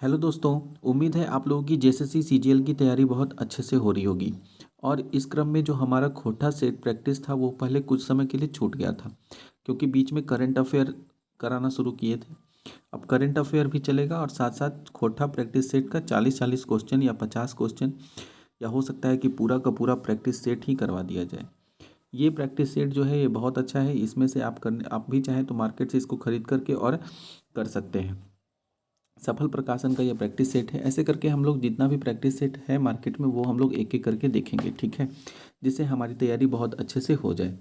Hello दोस्तों। उम्मीद है आप लोगों की जेएसएससी सीजीएल की तैयारी बहुत अच्छे से हो रही होगी। और इस क्रम में जो हमारा खोटा सेट प्रैक्टिस था वो पहले कुछ समय के लिए छूट गया था, क्योंकि बीच में करंट अफेयर कराना शुरू किए थे। अब करंट अफेयर भी चलेगा और साथ साथ खोटा प्रैक्टिस सेट का 40-40 क्वेश्चन या 50 क्वेश्चन, या हो सकता है कि पूरा का पूरा प्रैक्टिस सेट ही करवा दिया जाए। ये प्रैक्टिस सेट जो है ये बहुत अच्छा है। इसमें से आप भी चाहें तो मार्केट से इसको खरीद करके और कर सकते हैं। सफल प्रकाशन का ये प्रैक्टिस सेट है। ऐसे करके हम लोग जितना भी प्रैक्टिस सेट है मार्केट में वो हम लोग एक एक करके देखेंगे, ठीक है, जिससे हमारी तैयारी बहुत अच्छे से हो जाए।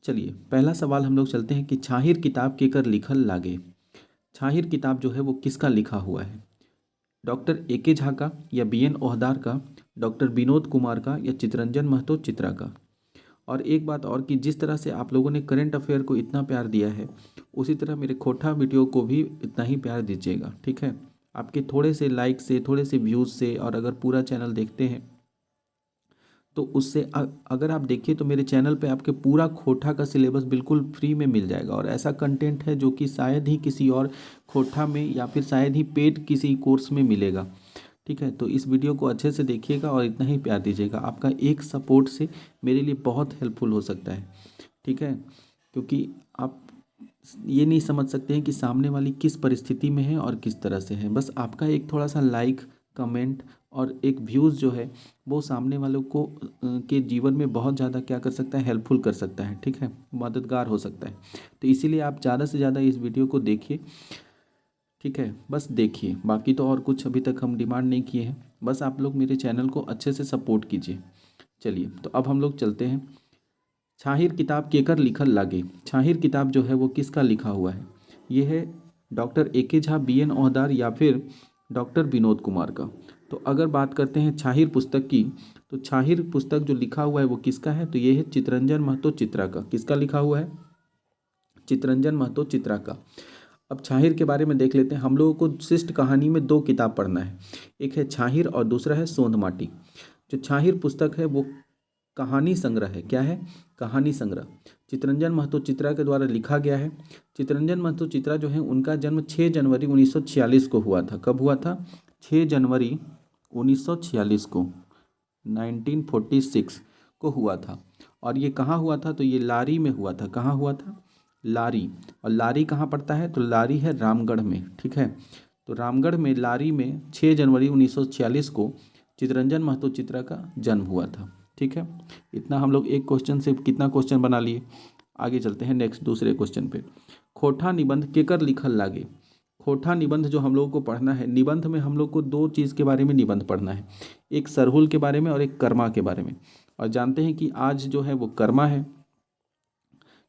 चलिए पहला सवाल हम लोग चलते हैं कि छाहिर किताब केकर लिखल लागे। छाहिर किताब जो है वो किसका लिखा हुआ है? डॉक्टर ए के झा का, या बी एन ओहदार का, डॉक्टर विनोद कुमार का, या चितरंजन महतो चित्रा का। और एक बात और कि जिस तरह से आप लोगों ने करंट अफेयर को इतना प्यार दिया है, उसी तरह मेरे खोटा वीडियो को भी इतना ही प्यार दीजिएगा, ठीक है। आपके थोड़े से लाइक से, थोड़े से व्यूज़ से, और अगर पूरा चैनल देखते हैं तो उससे अगर आप देखिए तो मेरे चैनल पे आपके पूरा खोटा का सिलेबस बिल्कुल फ्री में मिल जाएगा। और ऐसा कंटेंट है जो कि शायद ही किसी और खोटा में या फिर शायद ही पेड किसी कोर्स में मिलेगा, ठीक है। तो इस वीडियो को अच्छे से देखिएगा और इतना ही प्यार दीजिएगा। आपका एक सपोर्ट से मेरे लिए बहुत हेल्पफुल हो सकता है, ठीक है। क्योंकि आप ये नहीं समझ सकते हैं कि सामने वाली किस परिस्थिति में है और किस तरह से है। बस आपका एक थोड़ा सा लाइक, कमेंट और एक व्यूज़ जो है वो सामने वालों को के जीवन में बहुत ज़्यादा क्या कर सकता है, हेल्पफुल कर सकता है, ठीक है, मददगार हो सकता है। तो इसीलिए आप ज़्यादा से ज़्यादा इस वीडियो को देखिए, ठीक है। बस देखिए, बाकी तो और कुछ अभी तक हम डिमांड नहीं किए हैं। बस आप लोग मेरे चैनल को अच्छे से सपोर्ट कीजिए। चलिए तो अब हम लोग चलते हैं। छाहिर किताब केकर लिखल लागे। छाहिर किताब जो है वो किसका लिखा हुआ है? ये है डॉक्टर ए के झा, बी एन ओहदार, या फिर डॉक्टर विनोद कुमार का। तो अगर बात करते हैं छाहिर पुस्तक की, तो छाहिर पुस्तक जो लिखा हुआ है वो किसका है? तो ये है चितरंजन महतो चित्रा का। किसका लिखा हुआ है? चितरंजन महतो चित्रा का। अब छाहिर के बारे में देख लेते हैं। हम लोगों को शिष्ट कहानी में दो किताब पढ़ना है, एक है छाहिर और दूसरा है सोंध माटी। जो छाहिर पुस्तक है वो कहानी संग्रह है। क्या है? कहानी संग्रह। चितरंजन महतो चित्रा के द्वारा लिखा गया है। चितरंजन महतो चित्रा जो है उनका जन्म 6 जनवरी 1946 को हुआ था। कब हुआ था? 6 जनवरी 1946 को, 1946 को हुआ था। और ये कहाँ हुआ था? तो ये लारी में हुआ था। कहाँ हुआ था? लारी। और लारी कहाँ पड़ता है? तो लारी है रामगढ़ में, ठीक है। तो रामगढ़ में लारी में 6 जनवरी 1946 को चितरंजन महतो चित्रा का जन्म हुआ था, ठीक है। इतना हम लोग एक क्वेश्चन से कितना क्वेश्चन बना लिए। आगे चलते हैं नेक्स्ट दूसरे क्वेश्चन पे। खोटा निबंध केकर लिखल लागे। खोटा निबंध जो हम लोगों को पढ़ना है, निबंध में हम लोग को दो चीज़ के बारे में निबंध पढ़ना है, एक सरहुल के बारे में और एक कर्मा के बारे में। और जानते हैं कि आज जो है वो कर्मा है,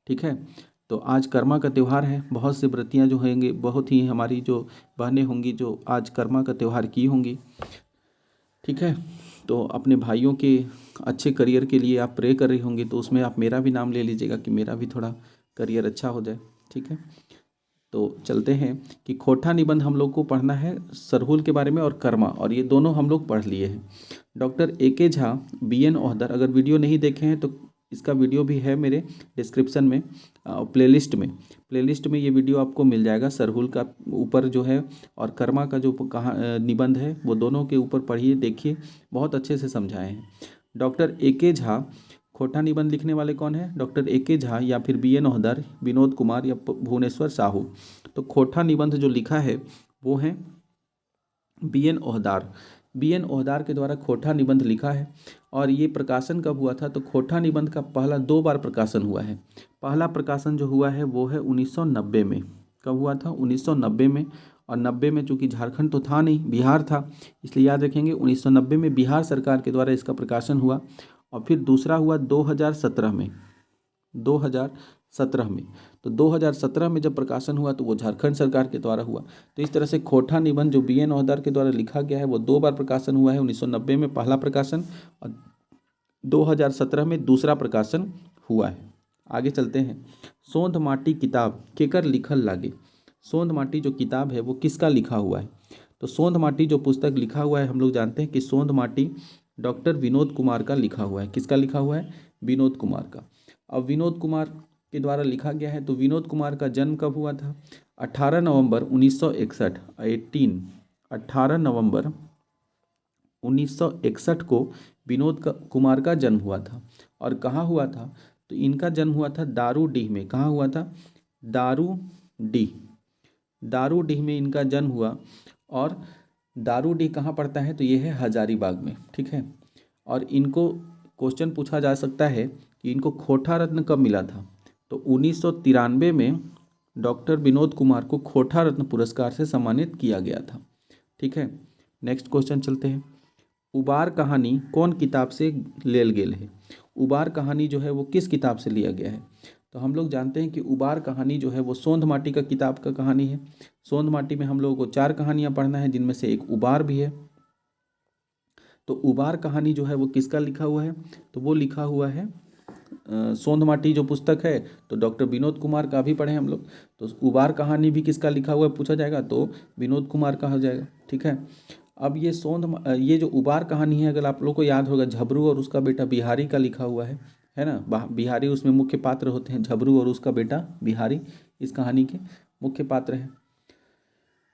ठीक है। तो आज कर्मा का त्यौहार है। बहुत से व्रतियाँ जो होंगे, बहुत ही हमारी जो बहनें होंगी जो आज कर्मा का त्यौहार की होंगी, ठीक है। तो अपने भाइयों के अच्छे करियर के लिए आप प्रे कर रही होंगी, तो उसमें आप मेरा भी नाम ले लीजिएगा कि मेरा भी थोड़ा करियर अच्छा हो जाए, ठीक है। तो चलते हैं कि खोटा निबंध हम लोग को पढ़ना है सरहुल के बारे में और कर्मा, और ये दोनों हम लोग पढ़ लिए हैं। डॉक्टर ए के झा, बी एन ओहदर, अगर वीडियो नहीं देखे हैं तो इसका वीडियो भी है मेरे डिस्क्रिप्शन में, प्लेलिस्ट में ये वीडियो आपको मिल जाएगा। सरहुल का ऊपर जो है और कर्मा का जो कहा निबंध है वो दोनों के ऊपर पढ़िए, देखिए, बहुत अच्छे से समझाए हैं। डॉक्टर ए के झा, खोटा निबंध लिखने वाले कौन है? डॉक्टर ए के झा, या फिर बी एन ओहदर, विनोद कुमार, या भुवनेश्वर साहू। तो खोटा निबंध जो लिखा है वो है B N Ohdar. B N Ohdar के द्वारा खोटा निबंध लिखा है। और ये प्रकाशन कब हुआ था? तो खोटा निबंध का पहला 2 बार प्रकाशन हुआ है। पहला प्रकाशन जो हुआ है वो है 1990 में। कब हुआ था? 1990 में। और 90 में चूंकि झारखंड तो था नहीं, बिहार था, इसलिए याद रखेंगे 1990 में बिहार सरकार के द्वारा इसका प्रकाशन हुआ। और फिर दूसरा हुआ 2017 में। 2017 में। तो 2017 में जब प्रकाशन हुआ तो वो झारखंड सरकार के द्वारा हुआ। तो इस तरह से खोटा निबंध जो बी एन ओहदार के द्वारा लिखा गया है वो 2 बार प्रकाशन हुआ है। 1990 में पहला प्रकाशन और 2017 में दूसरा प्रकाशन हुआ है। आगे चलते हैं। सोंध माटी किताब केकर लिखल लागे। सोंध माटी जो किताब है वो किसका लिखा हुआ है? तो सोंध माटी जो पुस्तक लिखा हुआ है, हम लोग जानते हैं कि सोंध माटी डॉक्टर विनोद कुमार का लिखा हुआ है। किसका लिखा हुआ है? विनोद कुमार का। अब विनोद कुमार के द्वारा लिखा गया है। तो विनोद कुमार का जन्म कब हुआ था? 18 नवंबर 1961। 18 नवंबर 1961 को कुमार का जन्म हुआ था। और कहाँ हुआ था? तो इनका जन्म हुआ था दारूडीह में। कहाँ हुआ था? दारूडीह। दारूडीह में इनका जन्म हुआ। और दारूडीह कहाँ पड़ता है? तो ये है हजारीबाग में, ठीक है। और इनको क्वेश्चन पूछा जा सकता है कि इनको खोटा रत्न कब मिला था? तो 1993 में डॉक्टर विनोद कुमार को खोटा रत्न पुरस्कार से सम्मानित किया गया था, ठीक है। नेक्स्ट क्वेश्चन चलते हैं। उबार कहानी कौन किताब से लेल गेल है? उबार कहानी जो है वो किस किताब से लिया गया है? तो हम लोग जानते हैं कि उबार कहानी जो है वो सोंध माटी का किताब का कहानी है। सोंध माटी में हम लोगों को 4 कहानियाँ पढ़ना है, जिनमें से एक उबार भी है। तो उबार कहानी जो है वो किसका लिखा हुआ है? तो वो लिखा हुआ है सोंध माटी जो पुस्तक है, तो डॉक्टर विनोद कुमार का भी पढ़े हम लोग। तो उबार कहानी भी किसका लिखा हुआ है पूछा जाएगा तो विनोद कुमार का हो जाएगा, ठीक है। अब ये जो उबार कहानी है, अगर आप लोग को याद होगा, झबरू और उसका बेटा बिहारी का लिखा हुआ है ना। बिहारी उसमें मुख्य पात्र होते हैं, झबरू और उसका बेटा बिहारी इस कहानी के मुख्य पात्र हैं,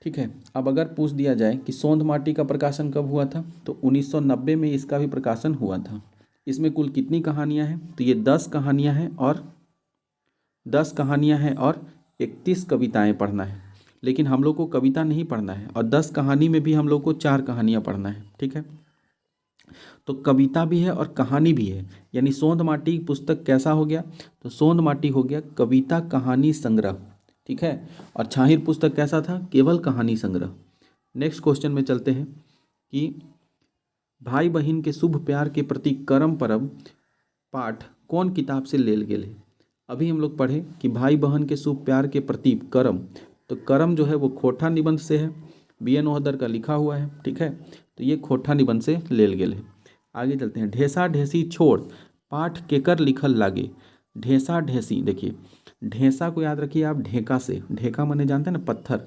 ठीक है। अब अगर पूछ दिया जाए कि सोंध माटी का प्रकाशन कब हुआ था, तो 1990 में इसका भी प्रकाशन हुआ था। इसमें कुल कितनी कहानियां हैं? तो ये 10 कहानियां हैं और 31 कविताएं पढ़ना है। लेकिन हम लोग को कविता नहीं पढ़ना है, और 10 कहानी में भी हम लोग को 4 कहानियां पढ़ना है, ठीक है। तो कविता भी है और कहानी भी है, यानी सोंध माटी पुस्तक कैसा हो गया? तो सोंध माटी हो गया कविता कहानी संग्रह, ठीक है। और छाहिर पुस्तक कैसा था? केवल कहानी संग्रह। नेक्स्ट क्वेश्चन में चलते हैं कि भाई बहन के शुभ प्यार के प्रति करम परब पाठ कौन किताब से लेल गेल है? अभी हम लोग पढ़े कि भाई बहन के शुभ प्यार के प्रति करम, तो करम जो है वो खोटा निबंध से है, BN ओहदर का लिखा हुआ है, ठीक है। तो ये खोटा निबंध से लेल गेल है। आगे चलते हैं। ढेसा ढेसी छोड़ पाठ केकर लिखल लागे? ढेसा ढेसी, देखिए ढेसा को याद रखिए आप ढेका से, ढेका माने जानते हैं ना पत्थर।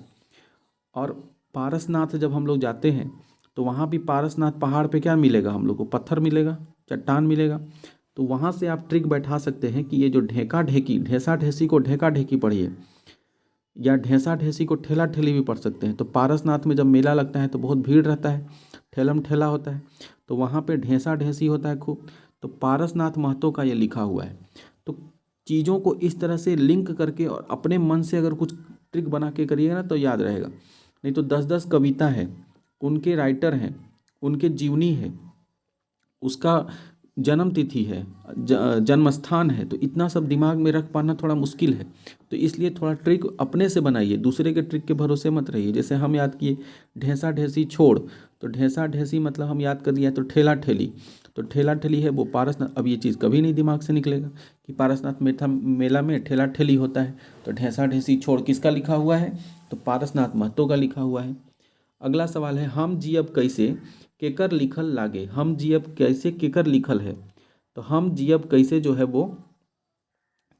और पारसनाथ जब हम लोग जाते हैं तो वहाँ भी पारसनाथ पहाड़ पे क्या मिलेगा हम लोग को? पत्थर मिलेगा, चट्टान मिलेगा। तो वहाँ से आप ट्रिक बैठा सकते हैं कि ये जो ढेका ढेकी, ढेसा ढेसी को ढेका ढेकी पढ़िए, या ढेसा ढेसी को ठेला ठेली भी पढ़ सकते हैं। तो पारसनाथ में जब मेला लगता है तो बहुत भीड़ रहता है, ठेलम ठेला होता है, तो वहाँ पे ढेसा ढेसी होता है खूब। तो पारसनाथ महतो का ये लिखा हुआ है। तो चीज़ों को इस तरह से लिंक करके और अपने मन से अगर कुछ ट्रिक बना के करिएगा ना तो याद रहेगा। नहीं तो 10-10 कविता है, उनके राइटर हैं, उनके जीवनी है, उसका जन्म तिथि है, जन्म स्थान है, तो इतना सब दिमाग में रख पाना थोड़ा मुश्किल है। तो इसलिए थोड़ा ट्रिक अपने से बनाइए, दूसरे के ट्रिक के भरोसे मत रहिए। जैसे हम याद किए ढेसा ढेसी छोड़, तो ढेसा ढेसी मतलब हम याद कर दिया, तो ठेला ठेली, तो ठेला ठेली है वो पारसनाथ। अब ये चीज़ कभी नहीं दिमाग से निकलेगा कि पारसनाथ मेला में ठेला ठेली होता है। तो ढेसा ढेसी छोड़ किसका लिखा हुआ है? तो पारसनाथ महतो का लिखा हुआ है। अगला सवाल है, हम जियब कैसे केकर लिखल लागे? हम जियब कैसे केकर लिखल है? तो हम जियब कैसे जो है वो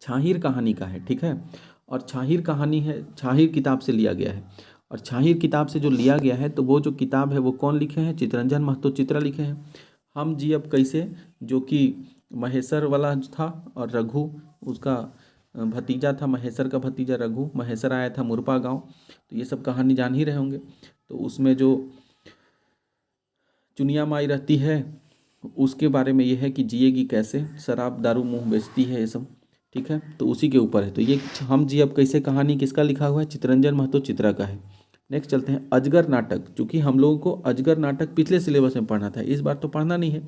छाहिर कहानी का है, ठीक है। और छाहिर कहानी है, छाहिर किताब से लिया गया है। और छाहिर किताब से जो लिया गया है, तो वो जो किताब है वो कौन लिखे हैं? चितरंजन महतो चित्रा लिखे हैं। हम जियब कैसे जो कि महेश्वर वाला था, और रघु उसका भतीजा था, महेश्वर का भतीजा रघु, महेश्वर आया था मुरपा गांव। तो ये सब कहानी जान ही रहे होंगे। तो उसमें जो चुनिया माई रहती है उसके बारे में ये है कि जिएगी कैसे, शराब दारू मुंह बेचती है, ये सब, ठीक है। तो उसी के ऊपर है। तो ये हम जियब कैसे कहानी किसका लिखा हुआ है? चितरंजन महतो चित्रा का है। नेक्स्ट चलते हैं अजगर नाटक। चूँकि हम लोगों को अजगर नाटक पिछले सिलेबस में पढ़ना था, इस बार तो पढ़ना नहीं है।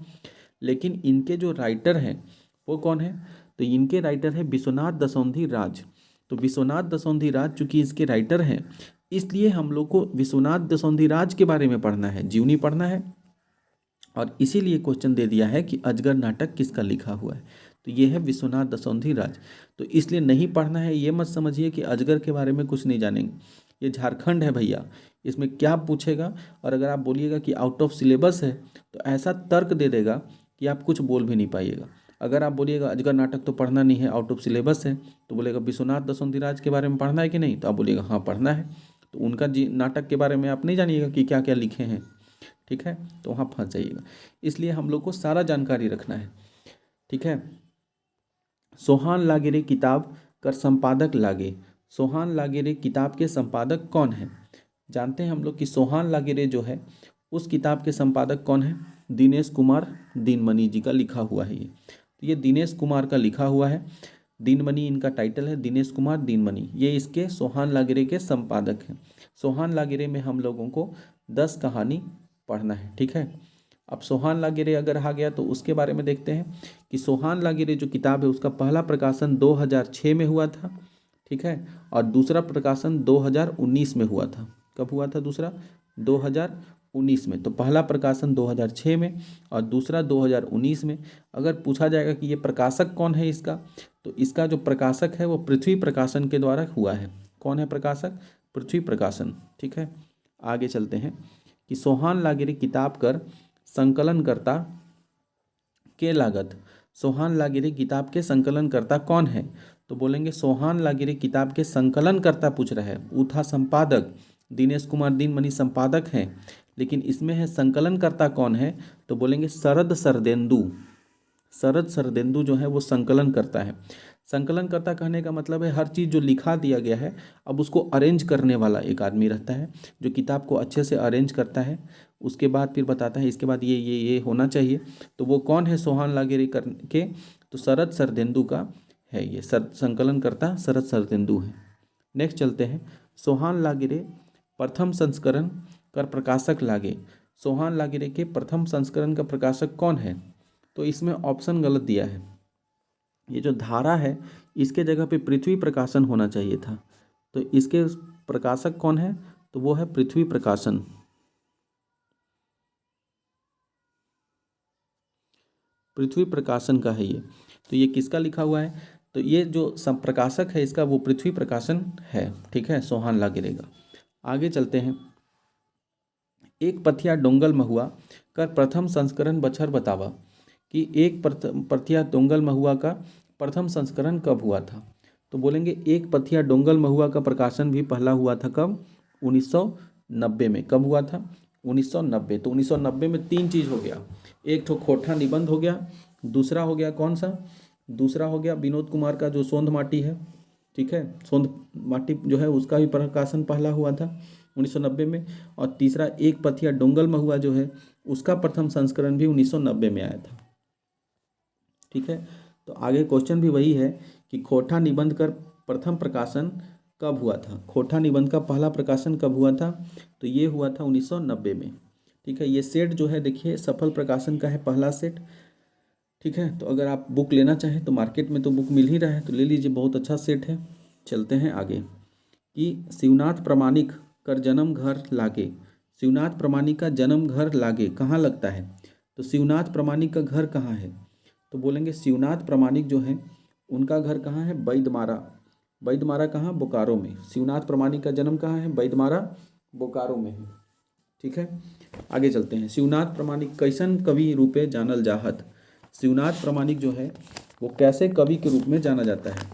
लेकिन इनके जो राइटर हैं वो कौन है? तो इनके राइटर है विश्वनाथ दसौंधी राज। तो विश्वनाथ दसौंधी राज चूँकि इसके राइटर हैं, इसलिए हम लोग को विश्वनाथ दसौंधी राज के बारे में पढ़ना है, जीवनी पढ़ना है। और इसीलिए क्वेश्चन दे दिया है कि अजगर नाटक किसका लिखा हुआ है? तो ये है विश्वनाथ दसौंधी राज। तो इसलिए नहीं पढ़ना है, ये मत समझिए कि अजगर के बारे में कुछ नहीं जानेंगे। ये झारखंड है भैया, इसमें क्या पूछेगा। और अगर आप बोलिएगा कि आउट ऑफ सिलेबस है तो ऐसा तर्क दे देगा कि आप कुछ बोल भी नहीं पाइएगा। अगर आप बोलिएगा अजगर नाटक तो पढ़ना नहीं है, आउट ऑफ सिलेबस है, तो बोलेगा विश्वनाथ दसौंधी राज के बारे में पढ़ना है कि नहीं? तो आप बोलिएगा हाँ पढ़ना है। तो उनका नाटक के बारे में आप नहीं जानिएगा कि क्या क्या लिखे हैं, ठीक है। तो वहाँ फंस जाइएगा। इसलिए हम लोग को सारा जानकारी रखना है, ठीक है। सोहान लागे रे किताब कर संपादक लागे। सोहान लागेरे किताब के संपादक कौन है? जानते हैं हम लोग कि सोहान लागेरे जो है उस किताब के संपादक कौन है? दिनेश कुमार दिनमणि जी का लिखा हुआ है ये। तो ये दिनेश कुमार का लिखा हुआ है, दिनमणि इनका टाइटल है, दिनेश कुमार दिनमणि, ये इसके सोहान लागेरे के संपादक हैं। सोहान लागेरे में हम लोगों को 10 कहानी पढ़ना है, ठीक है। अब सोहान लागेरे अगर आ गया तो उसके बारे में देखते हैं कि सोहान लागेरे जो किताब है उसका पहला प्रकाशन 2006 में हुआ था, ठीक है, और दूसरा प्रकाशन 2019 में हुआ था। कब हुआ था दूसरा? 2019 में। तो पहला प्रकाशन 2006 में और दूसरा 2019 में। अगर पूछा जाएगा कि ये प्रकाशक कौन है इसका, तो इसका जो प्रकाशक है वो पृथ्वी प्रकाशन के द्वारा हुआ है। कौन है प्रकाशक? पृथ्वी प्रकाशन, ठीक है। आगे चलते हैं कि सोहान लागेरे किताब कर संकलनकर्ता के लागत। सोहान लागेरे किताब के संकलनकर्ता कौन है? तो बोलेंगे सोहान लागेरे किताब के संकलनकर्ता पूछ रहा है, वो था संपादक, दिनेश कुमार दिनमणि संपादक हैं, लेकिन इसमें है संकलनकर्ता कौन है? तो बोलेंगे शरद सरदेंदु। शरद सरदेंदु जो है वो संकलन करता है। संकलन करता कहने का मतलब है हर चीज़ जो लिखा दिया गया है अब उसको अरेंज करने वाला एक आदमी रहता है, जो किताब को अच्छे से अरेंज करता है, उसके बाद फिर बताता है इसके बाद ये होना चाहिए। तो वो कौन है सोहान लागेरे के? तो शरद सरदेंदु का है ये, संकलन करता शरद सरदेंदु है। नेक्स्ट चलते हैं, सोहान लागेरे प्रथम संस्करण कर प्रकाशक लागे। सोहान लागेरे के प्रथम संस्करण का प्रकाशक कौन है? तो इसमें ऑप्शन गलत दिया है। ये जो धारा है इसके जगह पे पृथ्वी प्रकाशन होना चाहिए था, तो इसके प्रकाशक कौन है? तो वो है पृथ्वी प्रकाशन। पृथ्वी प्रकाशन का है ये। तो ये किसका लिखा हुआ है? तो ये जो प्रकाशक है इसका वो पृथ्वी प्रकाशन है, ठीक है, सोहान लागेरे का। आगे चलते हैं, एक पथिया डोंगल महुआ का प्रथम संस्करण बछर बतावा, कि एक पथिया डोंगल महुआ का प्रथम संस्करण कब हुआ था? तो बोलेंगे एक पथिया डोंगल महुआ का प्रकाशन भी पहला हुआ था कब? 1990 में। कब हुआ था? 1990। तो 1990 में 3 चीज़ हो गया, एक तो खोटा निबंध हो गया, दूसरा हो गया कौन सा? दूसरा हो गया विनोद कुमार का जो सोंध माटी है, ठीक है, सोंध माटी जो है उसका भी प्रकाशन पहला हुआ था 1990 में, और तीसरा एक पथिया डोंगल महुआ जो है उसका प्रथम संस्करण भी 1990 में आया था, ठीक है। तो आगे क्वेश्चन भी वही है कि खोटा निबंध कर प्रथम प्रकाशन कब हुआ था? खोटा निबंध का पहला प्रकाशन कब हुआ था? तो ये हुआ था 1990 में, ठीक है। ये सेट जो है देखिए सफल प्रकाशन का है पहला सेट, ठीक है। तो अगर आप बुक लेना चाहें तो मार्केट में तो बुक मिल ही रहा है, तो ले लीजिए, बहुत अच्छा सेट है। चलते हैं आगे कि शिवनाथ प्रामाणिक कर जन्म घर लागे। शिवनाथ प्रामाणिक का जन्म घर लागे कहाँ लगता है? तो शिवनाथ प्रामाणिक का घर कहाँ है? तो बोलेंगे शिवनाथ प्रामाणिक जो है उनका घर कहाँ है? बैदमारा। बैदमारा कहाँ? बोकारो में। शिवनाथ प्रामाणिक का जन्म कहाँ है? बैदमारा, बोकारो में है, ठीक है। आगे चलते हैं, शिवनाथ प्रामाणिक कैसन कवि रूपे जानल जाहत। शिवनाथ प्रामाणिक जो है वो कैसे कवि के रूप में जाना जाता है?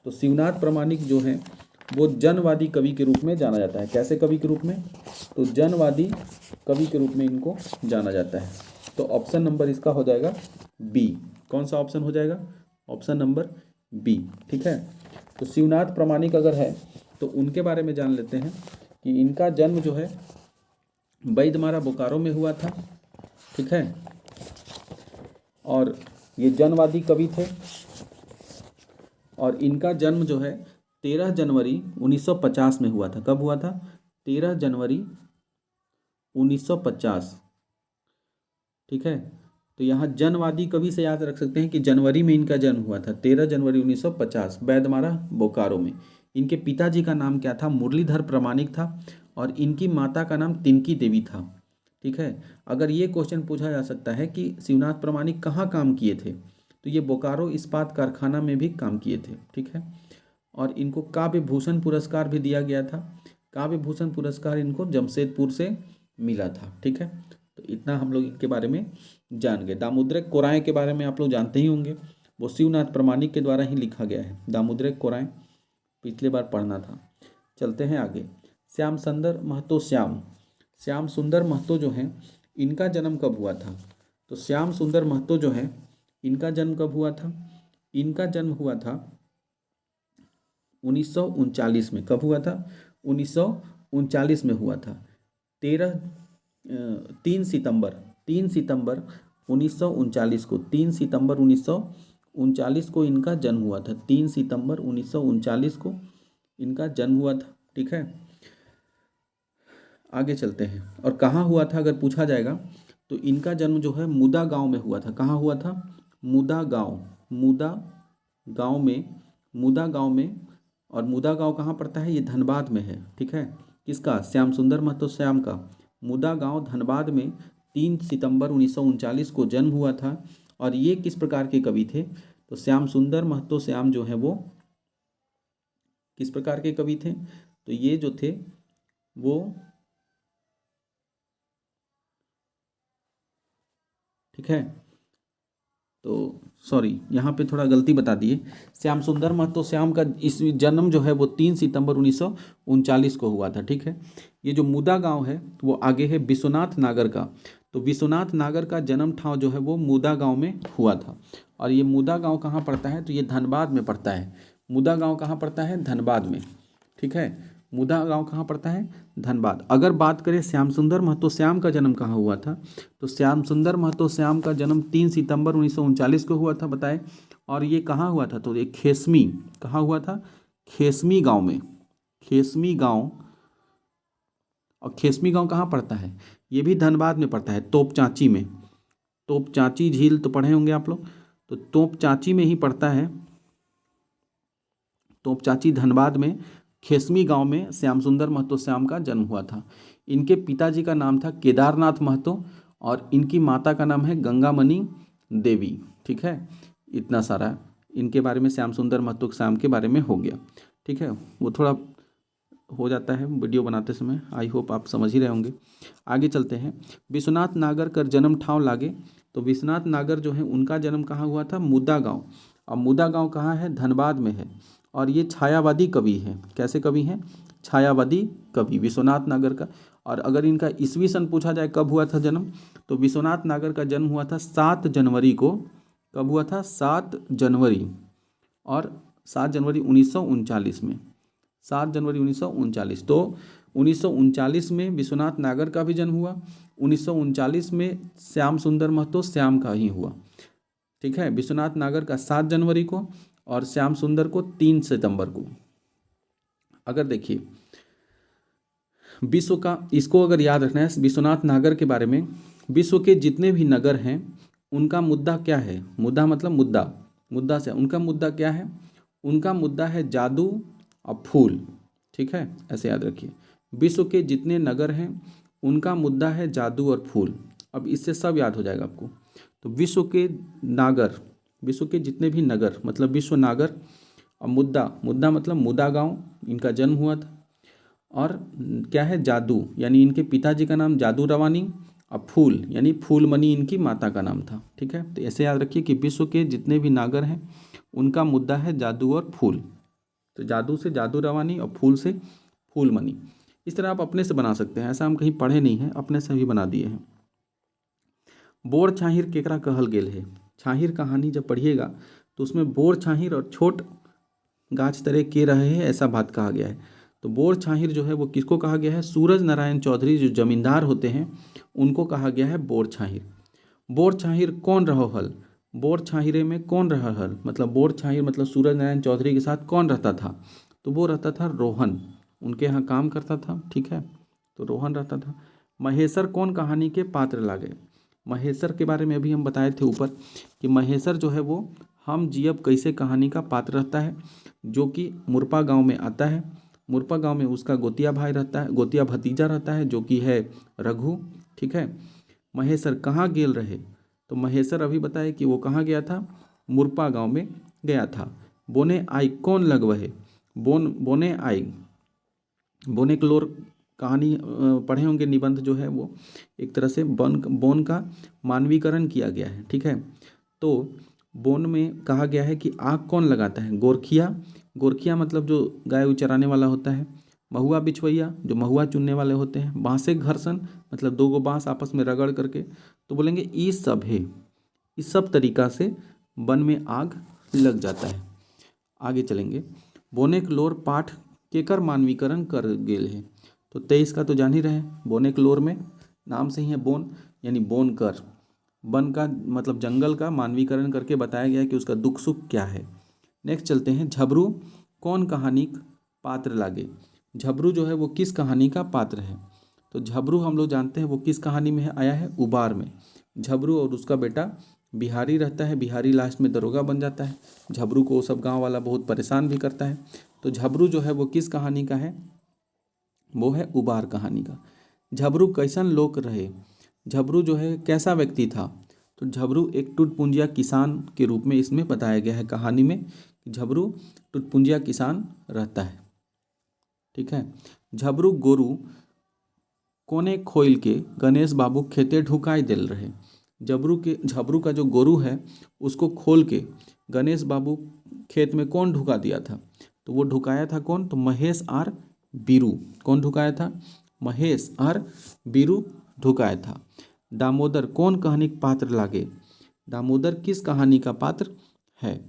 तो शिवनाथ प्रामाणिक जो है वो जनवादी कवि के रूप में जाना जाता है। कैसे कवि के रूप में? तो जनवादी कवि के रूप में इनको जाना जाता है। तो ऑप्शन नंबर इसका हो जाएगा बी। कौन सा ऑप्शन हो जाएगा? ऑप्शन नंबर बी, ठीक है। तो शिवनाथ प्रामाणिक अगर है तो उनके बारे में जान लेते हैं कि इनका जन्म जो है बैदमारा बोकारो में हुआ था, ठीक है, और ये जनवादी कवि थे, और इनका जन्म जो है 13 जनवरी 1950 में हुआ था। कब हुआ था? 13 जनवरी 1950, ठीक है। तो यहाँ जनवादी कवि से याद रख सकते हैं कि जनवरी में इनका जन्म हुआ था, 13 जनवरी 1950, बैदमारा बोकारो में। इनके पिताजी का नाम क्या था? मुरलीधर प्रामाणिक था, और इनकी माता का नाम तिनकी देवी था, ठीक है। अगर ये क्वेश्चन पूछा जा सकता है कि शिवनाथ प्रामाणिक कहाँ काम किए थे, तो ये बोकारो इस्पात कारखाना में भी काम किए थे, ठीक है। और इनको काव्य भूषण पुरस्कार भी दिया गया था। काव्य भूषण पुरस्कार इनको जमशेदपुर से मिला था, ठीक है। तो इतना हम लोग इनके बारे में जान गए। दामोदर कोराएँ के बारे में आप लोग जानते ही होंगे, वो शिवनाथ प्रामाणिक के द्वारा ही लिखा गया है। दामोदर कोराएँ पिछले बार पढ़ना था। चलते हैं आगे, श्याम सुंदर महतो श्याम सुंदर महतो जो हैं इनका जन्म कब हुआ था? तो श्याम सुंदर महतो जो है इनका जन्म कब हुआ था? इनका जन्म हुआ था 1939 में। कब हुआ था? 1939 में हुआ था। 3 सितंबर 1939 को, 3 सितंबर 1939 को इनका जन्म हुआ था। 3 सितंबर 1939 को इनका जन्म हुआ था। ठीक है, आगे चलते हैं। और कहाँ हुआ था अगर पूछा जाएगा तो इनका जन्म जो है मुदा गांव में हुआ था। कहाँ हुआ था? मुदा गांव, मुदा गांव में, मुदा गांव में। और मुदा गांव कहाँ पड़ता है? ये धनबाद में है। ठीक है, किसका? श्याम सुंदर महतो श्याम का। मुदा गांव धनबाद में 3 सितंबर 1939 को जन्म हुआ था। और ये किस प्रकार के कवि थे? तो श्याम सुंदर महतो श्याम जो है वो किस प्रकार के कवि थे? तो ये जो थे वो, ठीक है, तो सॉरी यहाँ पे थोड़ा गलती बता दिए। श्याम सुंदर महतो श्याम का इस जन्म जो है वो 3 सितंबर 1939 को हुआ था। ठीक है, ये जो मुदा गांव है वो आगे है विश्वनाथ नागर का। तो विश्वनाथ नागर का जन्म ठाव जो है वो मुदा गांव में हुआ था। और ये मुदा गांव कहाँ पड़ता है? तो ये धनबाद में पड़ता है। मुदा गांव कहाँ पड़ता है? धनबाद में। ठीक है, मुदा गांव कहाँ पड़ता है? धनबाद। अगर बात करें श्याम सुंदर महतो श्याम का जन्म कहाँ हुआ था, तो श्याम सुंदर महतो श्याम का जन्म 3 सितंबर 1939 को हुआ था, बताए। और ये कहाँ हुआ था? तो ये खेसमी, कहाँ हुआ था? खेसमी गांव में। खेसमी गांव, और खेसमी गांव कहाँ पड़ता है? ये भी धनबाद में पड़ता है, तोपचांची में। तोपचांची झील तो पढ़े होंगे आप लोग, तो तोपचांची में ही पड़ता है। तोपचांची धनबाद में खेसमी गांव में श्याम सुंदर महतो श्याम का जन्म हुआ था। इनके पिताजी का नाम था केदारनाथ महतो और इनकी माता का नाम है गंगामणि देवी। ठीक है, इतना सारा इनके बारे में श्याम सुंदर महतो श्याम के बारे में हो गया। ठीक है, वो थोड़ा हो जाता है वीडियो बनाते समय, आई होप आप समझ ही रहे होंगे। आगे चलते हैं। विश्वनाथ नागर का जन्म ठाव लागे। तो विश्वनाथ नागर जो है उनका जन्म कहाँ हुआ था? मुदा गांव। और मुदा गांव कहाँ है? धनबाद में है। और ये छायावादी कवि हैं। कैसे कवि हैं? छायावादी कवि विश्वनाथ नागर का। और अगर इनका ईस्वी सन पूछा जाए कब हुआ था जन्म, तो विश्वनाथ नागर का जन्म हुआ था 7 जनवरी को। कब हुआ था? 7 जनवरी। और 7 जनवरी 1939 में, 7 जनवरी 1939। तो 1939 में विश्वनाथ नागर का भी जन्म हुआ, 1939 में श्याम सुंदर महतो श्याम का ही हुआ। ठीक है, विश्वनाथ नागर का 7 जनवरी को और श्याम सुंदर को 3 सितंबर को। अगर देखिए विश्व का, इसको अगर याद रखना है विश्वनाथ नागर के बारे में, विश्व के जितने भी नगर हैं उनका मुद्दा क्या है? मुद्दा मतलब मुद्दा, मुद्दा से उनका मुद्दा क्या है? उनका मुद्दा है जादू और फूल। ठीक है, ऐसे याद रखिए। विश्व के जितने नगर हैं उनका मुद्दा है जादू और फूल। अब इससे सब याद हो जाएगा आपको। तो विश्व के नागर, विश्व के जितने भी नगर मतलब विश्व नागर, और मुद्दा, मुद्दा मतलब मुदा गांव, इनका जन्म हुआ था। और क्या है? जादू, यानी इनके पिताजी का नाम जादू रवानी, और फूल यानी फूलमणि इनकी माता का नाम था। ठीक है, तो ऐसे याद रखिए कि विश्व के जितने भी नागर हैं उनका मुद्दा है जादू और फूल। तो जादू से जादू रवानी और फूल से फूलमणि। इस तरह आप अपने से बना सकते हैं, ऐसा हम कहीं पढ़े नहीं हैं, अपने से भी बना दिए हैं। बोर छाहिर केकरा कहल गेल है। छाहिर कहानी जब पढ़िएगा तो उसमें बोर छाहिर और छोट गाछ तरे के रहे हैं ऐसा बात कहा गया है। तो बोर छाहिर जो है वो किसको कहा गया है? सूरज नारायण चौधरी जो जमींदार होते हैं उनको कहा गया है बोर छाहिर। बोर छाहिर कौन रहो हल? बोर छाहिरे में कौन रहा हल? मतलब बोर छाहिर मतलब सूरज नारायण चौधरी के साथ कौन रहता था? तो वो रहता था रोहन, उनके यहाँ काम करता था। ठीक है, तो रोहन रहता था। महेश्वर कौन कहानी के पात्र लागे? महेश्वर के बारे में अभी हम बताए थे ऊपर कि महेश्वर जो है वो हम जियब कैसे कहानी का पात्र रहता है, जो कि मुरपा गांव में आता है। मुरपा गांव में उसका गोतिया भाई रहता है, गोतिया भतीजा रहता है जो कि है रघु। ठीक है, महेश्वर कहाँ गेल रहे? तो महेश्वर अभी बताए कि वो कहाँ गया था? मुरपा गांव में गया था। बोने आई कौन लगवहे? बोने आई, बोने क्लोर कहानी पढ़े होंगे, निबंध जो है वो एक तरह से बोन का मानवीकरण किया गया है। ठीक है, तो बोन में कहा गया है कि आग कौन लगाता है? गोरखिया, गोरखिया मतलब जो गाय चराने वाला होता है। महुआ बिछवैया जो महुआ चुनने वाले होते हैं। बांसे घर्षण मतलब 2 गो बांस आपस में रगड़ करके, तो बोलेंगे ई सब है। इस सब तरीका से वन में आग लग जाता है। आगे चलेंगे। बोनेक लोर पाठ केकर मानवीकरण कर गेल है। तो 23 का तो जान ही रहे हैं, बोनेक लोर में नाम से ही है बोन, यानी बोन कर, वन का मतलब जंगल का मानवीकरण करके बताया गया है कि उसका दुख सुख क्या है। नेक्स्ट चलते हैं, झबरू कौन कहानी पात्र लागे। झबरू जो है वो किस कहानी का पात्र है। तो झबरू हम लोग जानते हैं वो किस कहानी में है, आया है उबार में। झबरू और उसका बेटा बिहारी रहता है, बिहारी लास्ट में दरोगा बन जाता है। झबरू को सब गांव वाला बहुत परेशान भी करता है। तो झबरू जो है वो किस कहानी का है, वो है उबार कहानी का। झबरू कैसन लोक रहे, झबरू जो है कैसा व्यक्ति था। तो झबरू एक टुटपुंजिया किसान के रूप में इसमें बताया गया है कहानी में कि झबरू टुटपुंजिया किसान रहता है। ठीक है। झबरू गोरू कोने खोल के गणेश बाबू खेते ढुकाई दिल रहे। झबरू का जो गोरू है उसको खोल के गणेश बाबू खेत में कौन ढुका दिया था। तो वो ढुकाया था कौन, तो महेश आर बीरू। कौन ढुकाया था, महेश आर बीरू ढुकाया था। दामोदर कौन कहानी का पात्र लागे। दामोदर किस कहानी का पात्र है।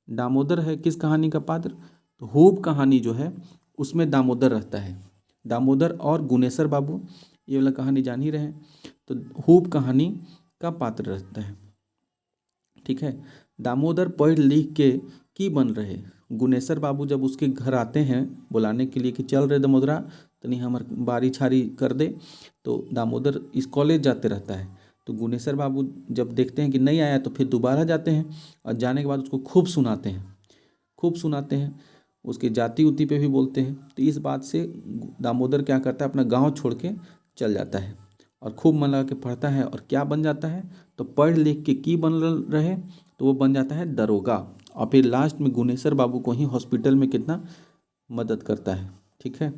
दामोदर है किस कहानी का पात्र, तो हूब कहानी जो है उसमें दामोदर रहता है। दामोदर और गुनेसर बाबू ये वाला कहानी जान ही रहे हैं। तो हूब कहानी का पात्र रहता है। ठीक है। दामोदर पढ़ लिख के की बन रहे। गुनेसर बाबू जब उसके घर आते हैं बुलाने के लिए कि चल रहे दामोदरा तनी हमार बारी छारी कर दे, तो दामोदर इस कॉलेज जाते रहता है। तो गुनेसर बाबू जब देखते हैं कि नहीं आया तो फिर दोबारा जाते हैं और जाने के बाद उसको खूब सुनाते हैं, खूब सुनाते हैं, उसकी जाति उति पे भी बोलते हैं। तो इस बात से दामोदर क्या करता है, अपना गांव छोड़ के चल जाता है और खूब मन लगा के पढ़ता है। और क्या बन जाता है, तो पढ़ लिख के की बन रहे, तो वो बन जाता है दरोगा। और फिर लास्ट में गुनेसर बाबू को ही हॉस्पिटल में कितना मदद करता है। ठीक है,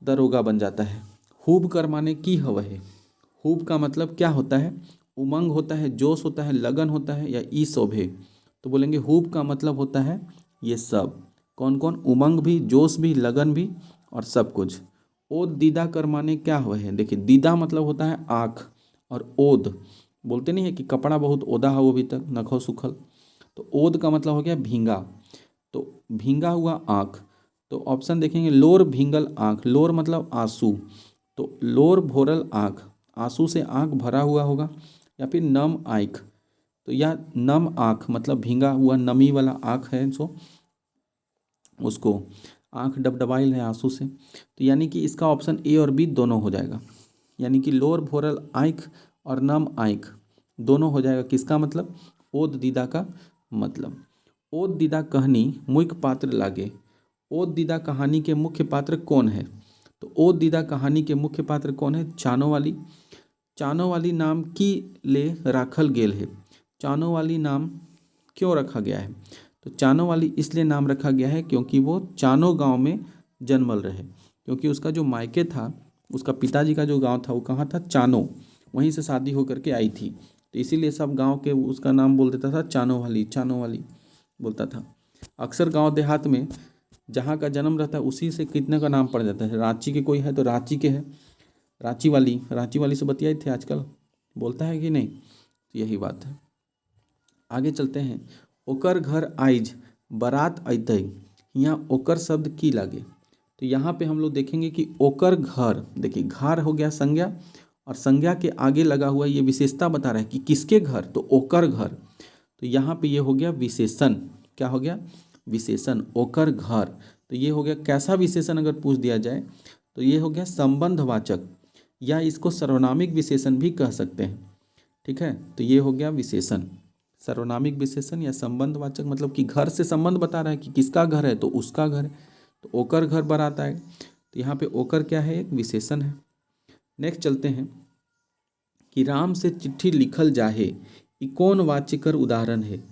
दरोगा बन जाता है। खूब कर माने की हव है। खूब का मतलब क्या होता है, उमंग होता है, जोश होता है, लगन होता है, या ई शोभे। तो बोलेंगे खूब का मतलब होता है ये सब। कौन कौन, उमंग भी, जोश भी, लगन भी और सब कुछ। ओद दीदा कर माने क्या हुआ है। देखिए दीदा मतलब होता है आँख, और ओद बोलते नहीं है कि कपड़ा बहुत ओदा है वो भी तक नखो सुखल। तो ओद का मतलब हो गया भींगा, तो भींगा हुआ आँख। तो ऑप्शन देखेंगे, लोर भींगल आँख, लोर मतलब आंसू, तो लोर भोरल आँख, आंसू से आँख भरा हुआ होगा। या फिर नम आँख, तो या नम आँख मतलब भींगा हुआ नमी वाला आँख है जो उसको आँख डबडबाइल है आंसू से। तो यानी कि इसका ऑप्शन ए और बी दोनों हो जाएगा। यानी कि लोर भोरल आँख और नम आँख दोनों हो जाएगा। किसका मतलब, ओद दीदा का मतलब। ओद दीदा कहानी मुख्य पात्र लागे। ओद दीदा कहानी के मुख्य पात्र कौन है। तो ओद दीदा कहानी के मुख्य पात्र कौन है, चानो वाली। चानो वाली नाम की ले राखल गेल है। चानो वाली नाम क्यों रखा गया है, तो चानो वाली इसलिए नाम रखा गया है क्योंकि वो चानो गांव में जन्मल रहे। क्योंकि उसका जो मायके था, उसका पिताजी का जो गांव था वो कहाँ था, चानो, वहीं से शादी होकर के आई थी। तो इसीलिए सब गांव के उसका नाम बोल देता था चानो वाली, चानो वाली बोलता था। अक्सर गांव देहात में जहाँ का जन्म रहता है उसी से कितने का नाम पड़ जाता है। रांची के कोई है तो रांची के है, रांची वाली से बतियाए थे आजकल, बोलता है कि नहीं। तो यही बात है। आगे चलते हैं। ओकर घर आइज बारात अतै, यहाँ ओकर शब्द की लागे। तो यहाँ पे हम लोग देखेंगे कि ओकर घर, देखिए घर हो गया संज्ञा, और संज्ञा के आगे लगा हुआ ये विशेषता बता रहा है कि किसके घर, तो ओकर घर। तो यहाँ पे ये हो गया विशेषण, क्या हो गया, विशेषण, ओकर घर। तो ये हो गया कैसा विशेषण, अगर पूछ दिया जाए तो ये हो गया संबंधवाचक, या इसको सर्वनामिक विशेषण भी कह सकते हैं। ठीक है, तो ये हो गया विशेषण, सर्वनामिक विशेषण या संबंधवाचक, मतलब कि घर से संबंध बता रहा है कि किसका घर है, तो उसका घर है। तो ओकर घर बारात आए, तो यहाँ पे ओकर क्या है, एक विशेषण है। नेक्स्ट चलते हैं कि राम से चिट्ठी लिखल जाहे, ये कौन वाच्य कर उदाहरण है।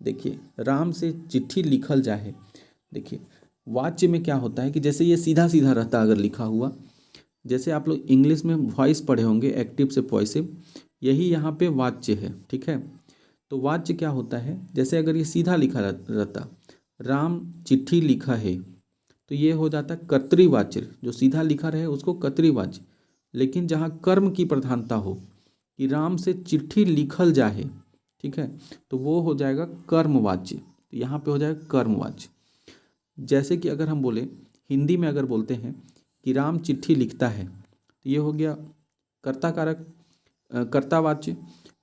देखिए राम से चिट्ठी लिखल जाहे, देखिए वाच्य में क्या होता है कि जैसे ये सीधा सीधा रहता अगर लिखा हुआ, जैसे आप लोग इंग्लिश में वॉइस पढ़े होंगे एक्टिव से पॉइसिव, यही यहाँ पे वाच्य है। ठीक है, तो वाच्य क्या होता है, जैसे अगर ये सीधा लिखा रहता, राम चिट्ठी लिखा है, तो ये हो जाता कर्तृवाच्य, जो सीधा लिखा रहे उसको कर्तृवाच्य। लेकिन जहाँ कर्म की प्रधानता हो कि राम से चिट्ठी लिखल जाए, ठीक है, तो वो हो जाएगा कर्मवाच्य। तो यहाँ पे हो जाएगा कर्मवाच्य। जैसे कि अगर हम बोले हिंदी में अगर बोलते हैं कि राम चिट्ठी लिखता है, तो ये हो गया कर्ता कारक, कर्तावाच्य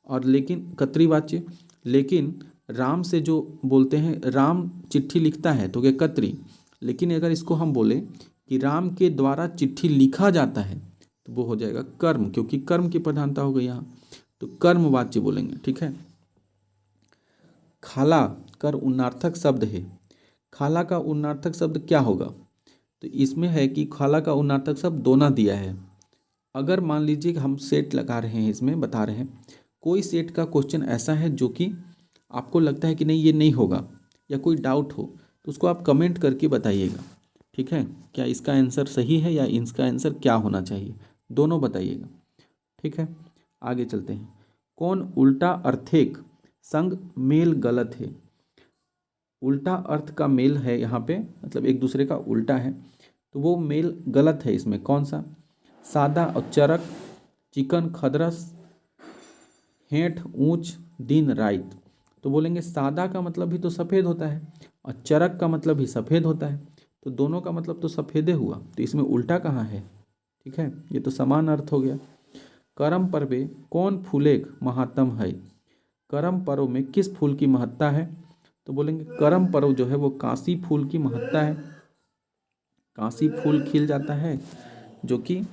और लेकिन कर्तृवाच्य। लेकिन राम से जो बोलते हैं राम चिट्ठी लिखता है तो क्या कर्तरी। लेकिन अगर इसको हम बोले कि राम के द्वारा चिट्ठी लिखा जाता है तो वो हो जाएगा कर्म, क्योंकि कर्म की प्रधानता हो गई यहाँ, तो कर्मवाच्य बोलेंगे। ठीक है। खाला कर उन्नार्थक शब्द है। खाला का उन्नार्थक शब्द क्या होगा, तो इसमें है कि खाला का उन्नार्थक शब्द दोना दिया है। अगर मान लीजिए कि हम सेट लगा रहे हैं, इसमें बता रहे हैं कोई सेट का क्वेश्चन ऐसा है जो कि आपको लगता है कि नहीं ये नहीं होगा या कोई डाउट हो, तो उसको आप कमेंट करके बताइएगा। ठीक है, क्या इसका आंसर सही है या इसका आंसर क्या होना चाहिए, दोनों बताइएगा। ठीक है, आगे चलते हैं। कौन उल्टा अर्थेक संग मेल गलत है। उल्टा अर्थ का मेल है यहाँ पे, मतलब एक दूसरे का उल्टा है, तो वो मेल गलत है। इसमें कौन सा, सादा और चरक, चिकन खदरस, हेठ ऊंच, दिन राइत। तो बोलेंगे सादा का मतलब भी तो सफ़ेद होता है और चरक का मतलब भी सफ़ेद होता है, तो दोनों का मतलब तो सफ़ेदे हुआ, तो इसमें उल्टा कहाँ है। ठीक है, ये तो समान अर्थ हो गया। करम पर्वे कौन फूलेक महात्म है। करम पर्व में किस फूल की महत्ता है, तो बोलेंगे करम पर्व जो है वो कांसी फूल की महत्ता है। कांसी फूल खिल जाता है जो कि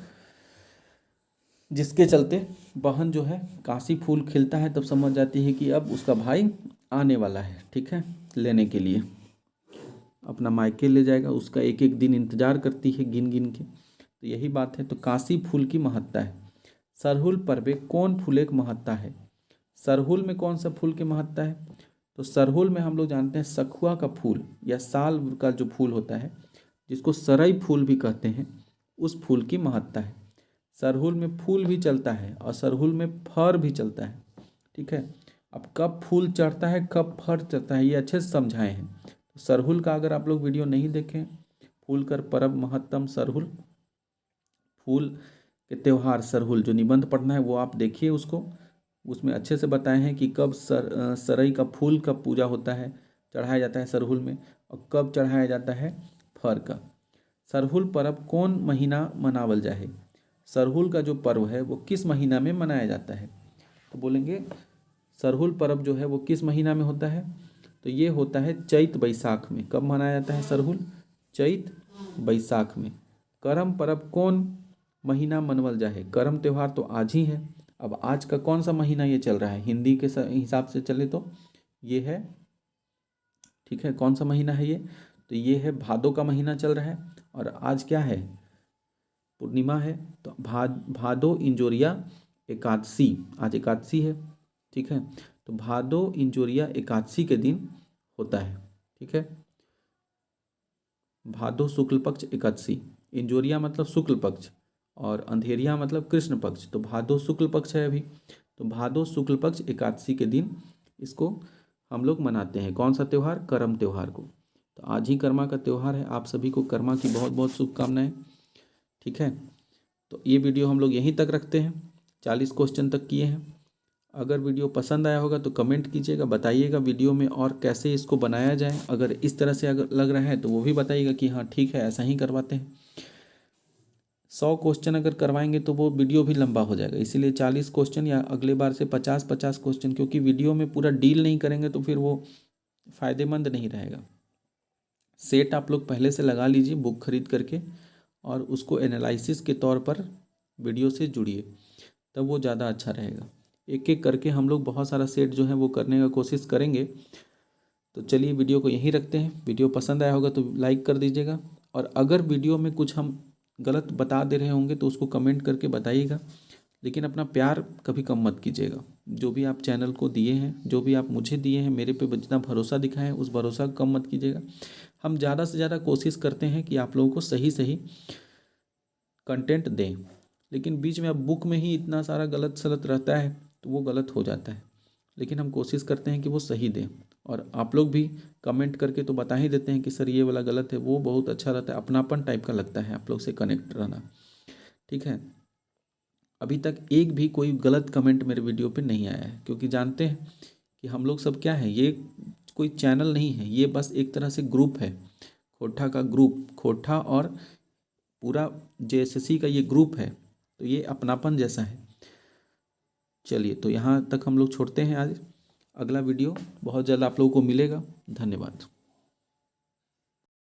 जिसके चलते बहन जो है कांसी फूल खिलता है तब समझ जाती है कि अब उसका भाई आने वाला है। ठीक है, लेने के लिए अपना मायके ले जाएगा, उसका एक एक दिन इंतजार करती है गिन गिन के, तो यही बात है। तो कांसी फूल की महत्ता है। सरहुल पर्वे कौन फूल एक महत्ता है। सरहुल में कौन सा फूल की महत्ता है, तो सरहुल में हम लोग जानते हैं सखुआ का फूल या साल का जो फूल होता है जिसको सरई फूल भी कहते हैं, उस फूल की महत्ता है। सरहुल में फूल भी चलता है और सरहुल में फर भी चलता है। ठीक है, अब कब फूल चढ़ता है कब फर चढ़ता है ये अच्छे से समझाए हैं। तो सरहुल का अगर आप लोग वीडियो नहीं देखें, फूल कर परब महत्तम सरहुल, फूल के त्यौहार सरहुल जो निबंध पढ़ना है वो आप देखिए उसको, उसमें अच्छे से बताए हैं कि कब सरई का फूल का पूजा होता है, चढ़ाया जाता है सरहुल में, और कब चढ़ाया जाता है फर का। सरहुल पर्व कौन महीना मनावल जाए। सरहुल का जो पर्व है वो किस महीना में मनाया जाता है, तो बोलेंगे सरहुल पर्व जो है वो किस महीना में होता है, तो ये होता है चैत बैसाख में। कब मनाया जाता है सरहुल, चैत बैसाख में। करम पर्व कौन महीना मनवल जाए। करम त्यौहार तो आज ही है, अब आज का कौन सा महीना ये चल रहा है, हिंदी के हिसाब से चले तो ये है, ठीक है, कौन सा महीना है ये, तो ये है भादो का महीना चल रहा है, और आज क्या है, पूर्णिमा है, तो भादो इंजोरिया एकादशी, आज एकादशी है। ठीक है, तो भादो इंजोरिया एकादशी के दिन होता है। ठीक है, भादो शुक्ल पक्ष एकादशी, इंजोरिया मतलब शुक्ल पक्ष और अंधेरिया मतलब कृष्ण पक्ष, तो भादो शुक्ल पक्ष है अभी, तो भादो शुक्ल पक्ष एकादशी के दिन इसको हम लोग मनाते हैं। कौन सा त्यौहार, करम त्यौहार को। तो आज ही कर्मा का त्यौहार है, आप सभी को कर्मा की बहुत बहुत शुभकामनाएं। ठीक है, तो ये वीडियो हम लोग यहीं तक रखते हैं, 40 क्वेश्चन तक किए हैं। अगर वीडियो पसंद आया होगा तो कमेंट कीजिएगा, बताइएगा वीडियो में और कैसे इसको बनाया जाए। अगर इस तरह से अगर लग रहा है तो वो भी बताइएगा कि हाँ ठीक है ऐसा ही करवाते हैं। 100 क्वेश्चन अगर करवाएंगे तो वो वीडियो भी लंबा हो जाएगा, इसीलिए 40 क्वेश्चन या अगले बार से 50-50 क्वेश्चन, क्योंकि वीडियो में पूरा डील नहीं करेंगे तो फिर वो फ़ायदेमंद नहीं रहेगा। सेट आप लोग पहले से लगा लीजिए बुक खरीद करके, और उसको एनालिसिस के तौर पर वीडियो से जुड़िए, तब वो ज़्यादा अच्छा रहेगा। एक एक करके हम लोग बहुत सारा सेट जो है वो करने का कोशिश करेंगे। तो चलिए वीडियो को यहीं रखते हैं। वीडियो पसंद आया होगा तो लाइक कर दीजिएगा, और अगर वीडियो में कुछ हम गलत बता दे रहे होंगे तो उसको कमेंट करके बताइएगा। लेकिन अपना प्यार कभी कम मत कीजिएगा, जो भी आप चैनल को दिए हैं, जो भी आप मुझे दिए हैं, मेरे पे जितना भरोसा दिखाएं हैं उस भरोसा को कम मत कीजिएगा। हम ज़्यादा से ज़्यादा कोशिश करते हैं कि आप लोगों को सही सही कंटेंट दें, लेकिन बीच में अब बुक में ही इतना सारा गलत सलत रहता है तो वो गलत हो जाता है। लेकिन हम कोशिश करते हैं कि वो सही दें, और आप लोग भी कमेंट करके तो बता ही देते हैं कि सर ये वाला गलत है, वो बहुत अच्छा रहता है, अपनापन टाइप का लगता है आप लोग से कनेक्ट रहना। ठीक है, अभी तक एक भी कोई गलत कमेंट मेरे वीडियो पे नहीं आया है, क्योंकि जानते हैं कि हम लोग सब क्या है, ये कोई चैनल नहीं है, ये बस एक तरह से ग्रुप है, खोठा का ग्रुप, खोठा और पूरा जेएसएससी का ये ग्रुप है, तो ये अपनापन जैसा है। चलिए, तो यहाँ तक हम लोग छोड़ते हैं आज। अगला वीडियो बहुत जल्द आप लोगों को मिलेगा। धन्यवाद।